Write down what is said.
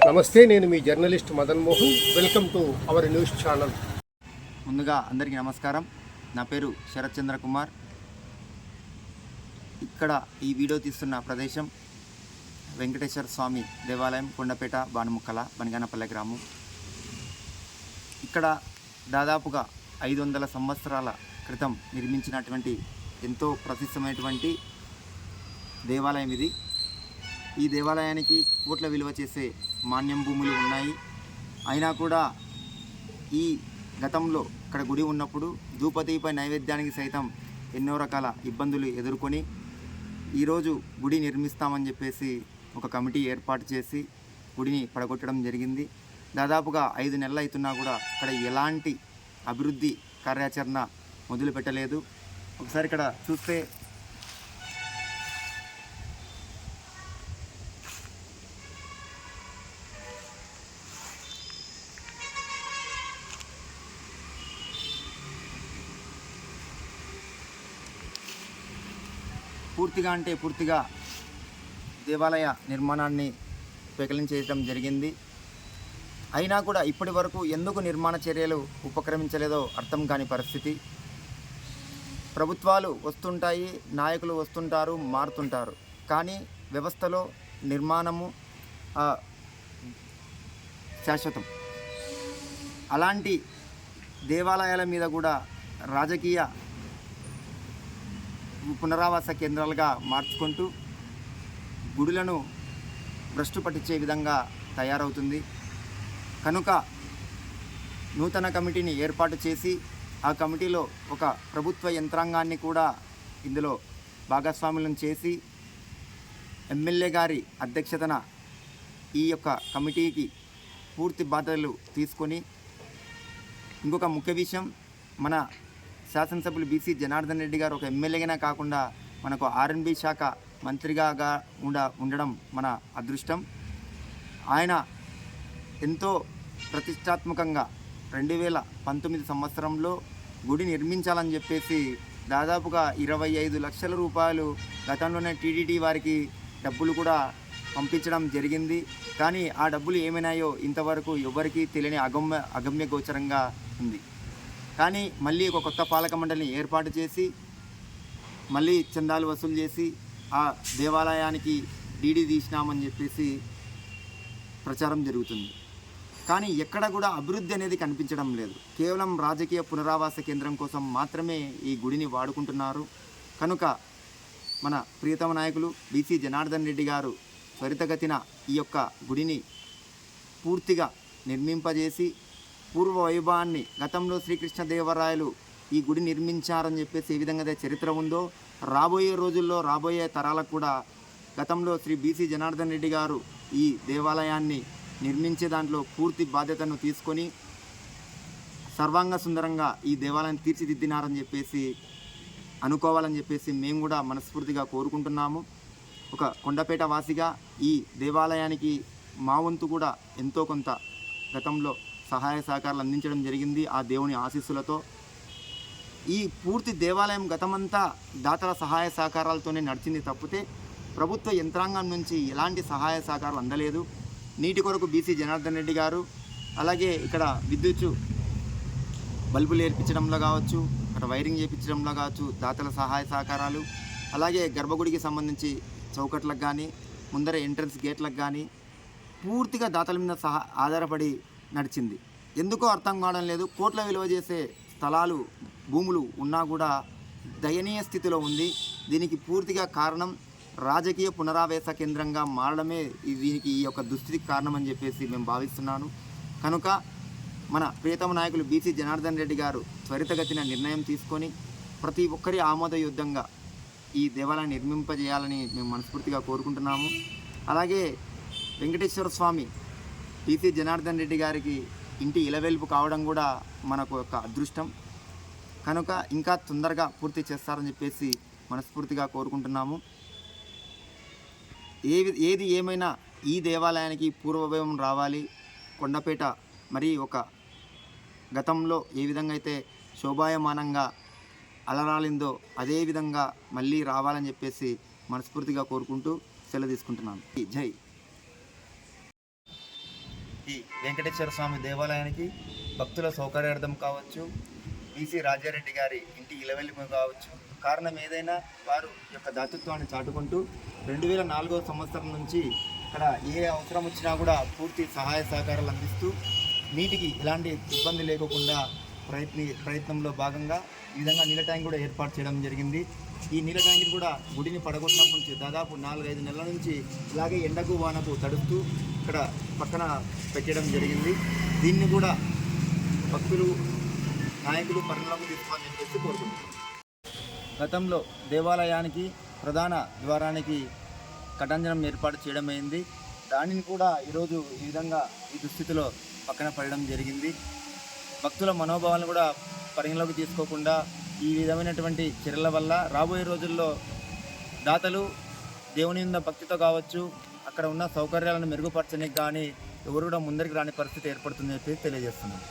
నమస్తే, నేను మీ journalist Madan Mohan. Welcome to our news channel. ముందుగా అందరికీ నమస్కారం. నా పేరు శరత్ చంద్ర కుమార్. ఇక్కడ ఈ వీడియో తీస్తున్న ప్రదేశం వెంకటేశ్వర స్వామి దేవాలయం, కొండపేట, బాణముక్కల, బనగానపల్లె గ్రామం. ఇక్కడ దాదాపుగా 500 సంవత్సరాల క్రితం నిర్మించినటువంటి ఎంతో ప్రసిద్ధమైనటువంటి దేవాలయం ఇది. ఈ దేవాలయానికి కోట్ల విలువ చేసే మాన్యం భూములు ఉన్నాయి. అయినా కూడా ఈ గతంలో ఇక్కడ గుడి ఉన్నప్పుడు ధూపదీప నైవేద్యానికి సైతం ఎన్నో రకాల ఇబ్బందులు ఎదుర్కొని ఈరోజు గుడి నిర్మిస్తామని చెప్పేసి ఒక కమిటీ ఏర్పాటు చేసి గుడిని పడగొట్టడం జరిగింది. దాదాపుగా 5 నెలలు అవుతున్నా కూడా ఇక్కడ ఎలాంటి అభివృద్ధి కార్యాచరణ మొదలు పెట్టలేదు. ఒకసారి ఇక్కడ చూస్తే పూర్తిగా దేవాలయ నిర్మాణాన్ని పెకిలించేయడం జరిగింది. అయినా కూడా ఇప్పటి వరకు ఎందుకు నిర్మాణ చర్యలు ఉపక్రమించలేదో అర్థం కాని పరిస్థితి. ప్రభుత్వాలు వస్తుంటాయి, నాయకులు వస్తుంటారు, మారుతుంటారు, కానీ వ్యవస్థలో నిర్మాణము శాశ్వతం. అలాంటి దేవాలయాల మీద కూడా రాజకీయ పునరావాస కేంద్రాలుగా మార్చుకుంటూ గుడులను భ్రష్టు పట్టించే విధంగా తయారవుతుంది. కనుక నూతన కమిటీని ఏర్పాటు చేసి ఆ కమిటీలో ఒక ప్రభుత్వ యంత్రాంగాన్ని కూడా ఇందులో భాగస్వాములను చేసి ఎమ్మెల్యే గారి అధ్యక్షతన ఈ యొక్క కమిటీకి పూర్తి బాధ్యతలు తీసుకొని, ఇంకొక ముఖ్య విషయం, మన శాసనసభ్యులు బీసీ జనార్దన్ రెడ్డి గారు ఒక ఎమ్మెల్యేగానే కాకుండా మనకు ఆర్ఎన్బి శాఖ మంత్రిగా ఉండడం మన అదృష్టం. ఆయన ఎంతో ప్రతిష్టాత్మకంగా 2019 సంవత్సరంలో గుడి నిర్మించాలని చెప్పేసి దాదాపుగా 25 లక్షల రూపాయలు గతంలోనే టీడీటీ వారికి డబ్బులు కూడా పంపించడం జరిగింది. కానీ ఆ డబ్బులు ఏమైనాయో ఇంతవరకు ఎవరికీ తెలియని అగమ్య గోచరంగా ఉంది. కానీ మళ్ళీ ఒక కొత్త పాలక మండలిని ఏర్పాటు చేసి మళ్ళీ చందాలు వసూలు చేసి ఆ దేవాలయానికి డీడీ తీసినామని చెప్పేసి ప్రచారం జరుగుతుంది. కానీ ఎక్కడ కూడా అభివృద్ధి అనేది కనిపించడం లేదు. కేవలం రాజకీయ పునరావాస కేంద్రం కోసం మాత్రమే ఈ గుడిని వాడుకుంటున్నారు. కనుక మన ప్రియతమ నాయకులు బీసీ జనార్దన్ రెడ్డి గారు త్వరితగతిన ఈ యొక్క గుడిని పూర్తిగా నిర్మింపజేసి పూర్వ వైభవాన్ని, గతంలో శ్రీకృష్ణదేవరాయలు ఈ గుడి నిర్మించారని చెప్పేసి ఏ విధంగా అయితే చరిత్ర ఉందో, రాబోయే రోజుల్లో రాబోయే తరాలకు కూడా గతంలో శ్రీ బీసీ జనార్దన్ రెడ్డి గారు ఈ దేవాలయాన్ని నిర్మించే దాంట్లో పూర్తి బాధ్యతను తీసుకొని సర్వాంగ సుందరంగా ఈ దేవాలయాన్ని తీర్చిదిద్దినారని చెప్పేసి అనుకోవాలని చెప్పేసి మేము కూడా మనస్ఫూర్తిగా కోరుకుంటున్నాము. ఒక కొండపేట వాసిగా ఈ దేవాలయానికి మా వంతు కూడా ఎంతో కొంత గతంలో సహాయ సహకారాలు అందించడం జరిగింది ఆ దేవుని ఆశీస్సులతో. ఈ పూర్తి దేవాలయం గతమంతా దాతల సహాయ సహకారాలతోనే నడిచింది తప్పితే ప్రభుత్వ యంత్రాంగం నుంచి ఎలాంటి సహాయ సహకారాలు అందలేదు. నీటి కొరకు బీసీ జనార్దన్ రెడ్డి గారు, అలాగే ఇక్కడ విద్యుత్ బల్బులు ఏర్పించడంలో కావచ్చు, అక్కడ వైరింగ్ చేయించడంలో కావచ్చు దాతల సహాయ సహకారాలు, అలాగే గర్భగుడికి సంబంధించి చౌకట్లకు కానీ ముందర ఎంట్రన్స్ గేట్లకు కానీ పూర్తిగా దాతల మీద ఆధారపడి నడిచింది. ఎందుకో అర్థం కావడం లేదు. కోట్ల విలువ చేసే స్థలాలు, భూములు ఉన్నా కూడా దయనీయ స్థితిలో ఉంది. దీనికి పూర్తిగా కారణం రాజకీయ పునరావాస కేంద్రంగా మారడమే దీనికి ఈ యొక్క దుస్థితికి కారణం అని చెప్పేసి మేము భావిస్తున్నాను. కనుక మన ప్రియతమ నాయకులు బీసీ జనార్దన్ రెడ్డి గారు త్వరితగతిన నిర్ణయం తీసుకొని ప్రతి ఒక్కరి ఆమోదయుద్ధంగా ఈ దేవాలయాన్ని నిర్మింపజేయాలని మేము మనస్ఫూర్తిగా కోరుకుంటున్నాము. అలాగే వెంకటేశ్వర స్వామి బీసీ జనార్దన్ రెడ్డి గారికి ఇంటి ఇలవెల్పు కావడం కూడా మనకు ఒక అదృష్టం. కనుక ఇంకా తొందరగా పూర్తి చేస్తారని చెప్పేసి మనస్ఫూర్తిగా కోరుకుంటున్నాము. ఏది ఏమైనా ఈ దేవాలయానికి పూర్వవైభవం రావాలి. కొండపేట మరి ఒక గతంలో ఏ విధంగా అయితే శోభాయమానంగా అలరాలిందో అదేవిధంగా మళ్ళీ రావాలని చెప్పేసి మనస్ఫూర్తిగా కోరుకుంటూ సెలవు తీసుకుంటున్నాను. జై. ఈ వెంకటేశ్వర స్వామి దేవాలయానికి భక్తుల సౌకర్యార్థం కావచ్చు, బీసీ రాజారెడ్డి గారి ఇంటి ఇలవెల్లిము కావచ్చు, కారణం ఏదైనా వారు యొక్క దాతృత్వాన్ని చాటుకుంటూ 2004 సంవత్సరం నుంచి ఇక్కడ ఏ అవసరం వచ్చినా కూడా పూర్తి సహాయ సహకారాలు అందిస్తూ నీటికి ఎలాంటి ఇబ్బంది లేకుండా ప్రయత్నంలో భాగంగా ఈ విధంగా నీళ్ళ ట్యాంక్ కూడా ఏర్పాటు చేయడం జరిగింది. ఈ నీళ్ళ ట్యాంక్ కూడా గుడిని పడగొట్టినప్పటి నుంచి దాదాపు 4-5 నెలల నుంచి ఇలాగే ఎండకు వానకు తడుస్తూ ఇక్కడ పక్కన పెట్టడం జరిగింది. దీన్ని కూడా భక్తులు నాయకులు పరిణామం తీసుకోవాలని చెప్పేసి కోరుకుంటున్నాం. గతంలో దేవాలయానికి ప్రధాన ద్వారానికి కటాంజనం ఏర్పాటు చేయడం అయింది. దానిని కూడా ఈరోజు ఈ విధంగా ఈ దుస్థితిలో పక్కన పడడం జరిగింది. భక్తుల మనోభావాలను కూడా పరిగణలోకి తీసుకోకుండా ఈ విధమైనటువంటి చర్యల వల్ల రాబోయే రోజుల్లో దాతలు దేవుని మీద భక్తితో కావచ్చు, అక్కడ ఉన్న సౌకర్యాలను మెరుగుపరచడానికి కానీ ఎవరు కూడా ముందరికి రాని పరిస్థితి ఏర్పడుతుందని చెప్పి తెలియజేస్తున్నాను.